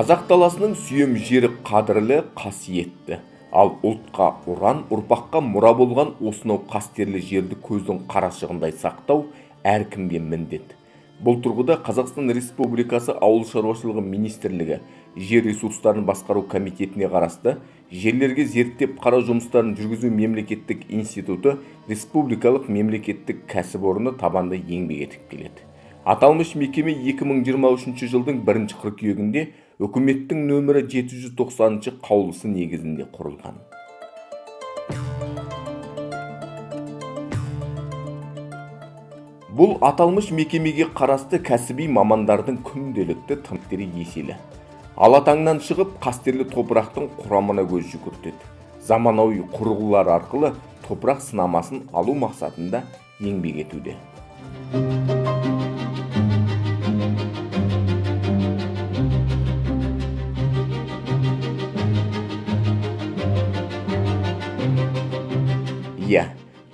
Қазақ даласының сүйем жері қадірлі, қасиетті. Ал ұлтқа ұран, ұрпаққа мұра болған осынау қастерлі жерді көздің қарашығындай сақтау әркімге міндет. Бұл тұрғыда Қазақстан Республикасы Ауыл шаруашылығы министрлігі жер ресурстарын басқару комитетіне қарасты жерлерге зерттеп қарау жұмыстарын жүргізу мемлекеттік институты республикалық мемлекеттік кәсіпорны табанды еңбек етіп келеді. Аталмыш мекеме 2023 жылдың 1 қыркүйегінде үкіметтің нөмірі 790 қаулысы негізінде құрылған. Бұл аталмыш мекемеге қарасты кәсіби мамандардың күнделікті тыңдері еселі. Алатаңнан шығып, қастерлі топырақтың құрамына көз жүгіртеді. Заманауи құрылғылар арқылы топырақ сынамасын алу мақсатында еңбек етуде.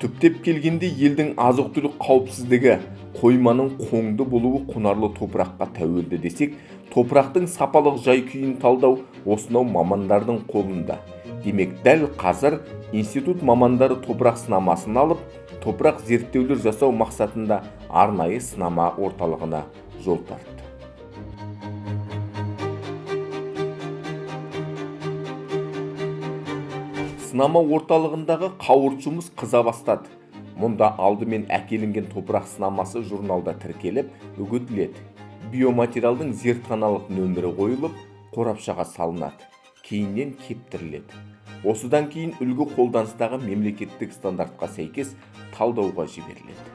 Түптеп келгенде елдің азық-түлік қауіпсіздігі, қойманың қоңды болуы құнарлы топыраққа тәуелді десек, топырақтың сапалық жай-күйін талдау осынау мамандардың қолында. Демек, дәл қазір институт мамандары топырақ сынамасын алып, топырақ зерттеулер жасау мақсатында арнайы сынама орталығына жол тартты. Сынама орталығындағы қауырт жұмыс қыза бастады. Мұнда алдымен әкелінген топырақ сынамасы журналда тіркеліп, үгітіледі. Биоматериалдың зертханалық нөмірі қойылып, қорапшаға салынады. Кейіннен кептіріледі. Осыдан кейін үлгі қолданыстағы мемлекеттік стандартқа сәйкес талдауға жіберіледі.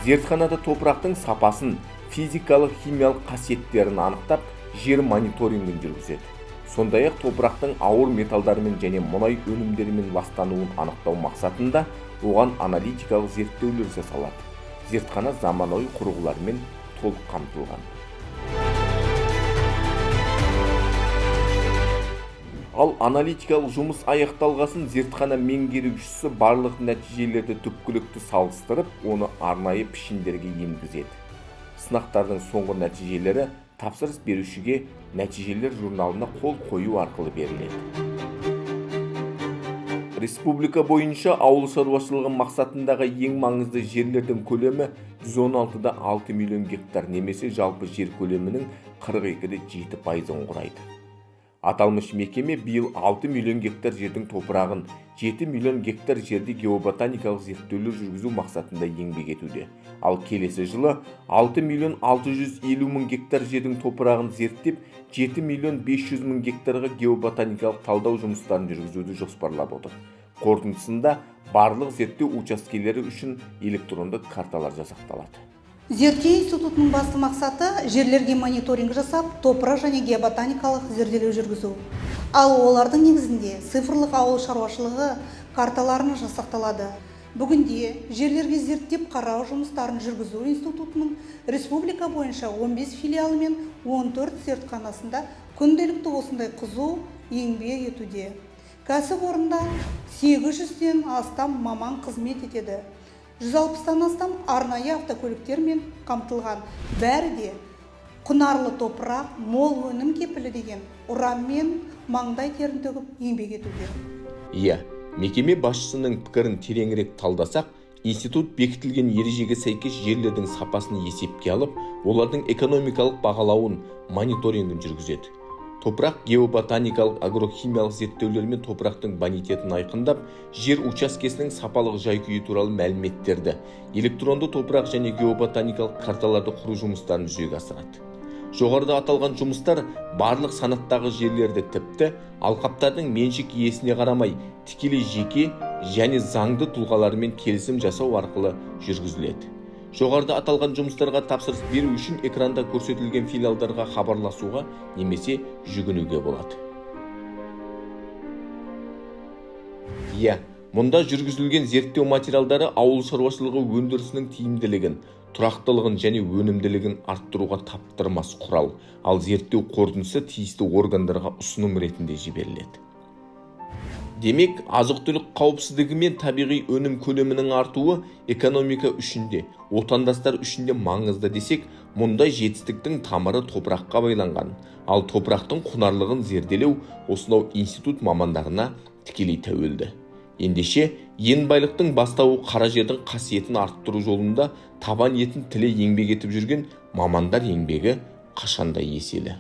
Зертханада топырақтың сапасын, физикалық, химиялық қасиеттерін анықтап, жер мониторингін жүргізеді. Сондай-ақ топырақтың ауыр металдармен және мұнай өнімдерімен ластануын анықтау мақсатында оған аналитикалық зерттеулер жасалады. Зертхана заманауи құрылғылармен толық қамтылған. Ал аналитикалық жұмыс аяқталғасын зертхана меңгерушісі барлық нәтижелерді түпкілікті салыстырып, оны арнайы пішіндерге енгізеді. Сынақтардың соңғы нәтижелері тапсырыс берушіге нәтижелер журналына қол қою арқылы беріледі. Республика бойынша ауыл шаруашылығы мақсатындағы ең маңызды жерлердің көлемі 116-да 6 миллион гектар немесе жалпы жер көлемінің 42-де 7%-ын құрайды. Аталмыш мекеме биыл 6 миллион гектар жердің топырағын, 7 миллион гектар жерде геоботаникалық зерттеулер жүргізу мақсатында еңбек етуде. Ал келесі жылы 6 миллион 650 мың гектар жердің топырағын зерттеп, 7 миллион 500 мың гектарға геоботаникалық талдау жұмыстарын жүргізуді жоспарлап отыр. Қорытындысында барлық зерттеу учаскелері үшін электронды карталар жасақталады. Зерттеу институтының басты мақсаты жерлерге мониторинг жасап, топырақ және геоботаникалық зерделеу жүргізу. Ал олардың негізінде цифрлық ауыл шаруашылығы карталарының жасақталады. Бүгінде жерлерге зерттеп қарау жұмыстарын жүргізу институтының республика бойынша 15 филиалы мен 14 зертханасында күнделікті осындай қызу еңбек етуде. Кәсіпорында 800-ден астам маман қызмет етеді. 160-тан астам арнайы автокөліктермен қамтылған. Бәрі де құнарлы топырақ, мол өнім кепілі деген ұранмен маңдай терін төгіп еңбек етуде. Мекеме басшысының пікірін тереңірек талдасақ, институт бекітілген ережеге сәйкес жерлердің сапасын есепке алып, олардың экономикалық бағалауын, мониторингін жүргізеді. Топырақ геоботаникалық агрохимиялық зерттеулермен топырақтың бонитетін айқындап, жер учаскесінің сапалық жай-күйі туралы мәліметтерді, электронды топырақ және геоботаникалық карталарды құру жұмыстарын жүзеге асырады. Жоғарыда аталған жұмыстар барлық санаттағы жерлерді тіпті алқаптардың меншік иесіне қарамай, тікелей жеке және заңды тұлғалармен келісім жасау арқылы жүргізіледі. Жоғарыда аталған жұмыстарға тапсырыс беру үшін экранда көрсетілген филиалдарға хабарласуға немесе жүгінуге болады. Мұнда жүргізілген зерттеу материалдары ауыл шаруашылығы өндірісінің тиімділігін, тұрақтылығын және өнімділігін арттыруға таптырмас құрал, ал зерттеу қорытындысы тиісті органдарға ұсыным ретінде жіберіледі. Демек, азық-түлік қауіпсіздігі мен табиғи өнім көлемінің артуы экономика үшін де, отандастар үшін де маңызды десек, мұндай жетістіктің тамыры топыраққа байланған. Ал топырақтың құнарлығын зерделеу осынау институт мамандарына тікелей тәуелді. Ендеше, ен байлықтың бастауы қара жердің қасиетін арттыру жолында табан етін тіле еңбек етіп жүрген мамандар еңбегі қашанда еселі.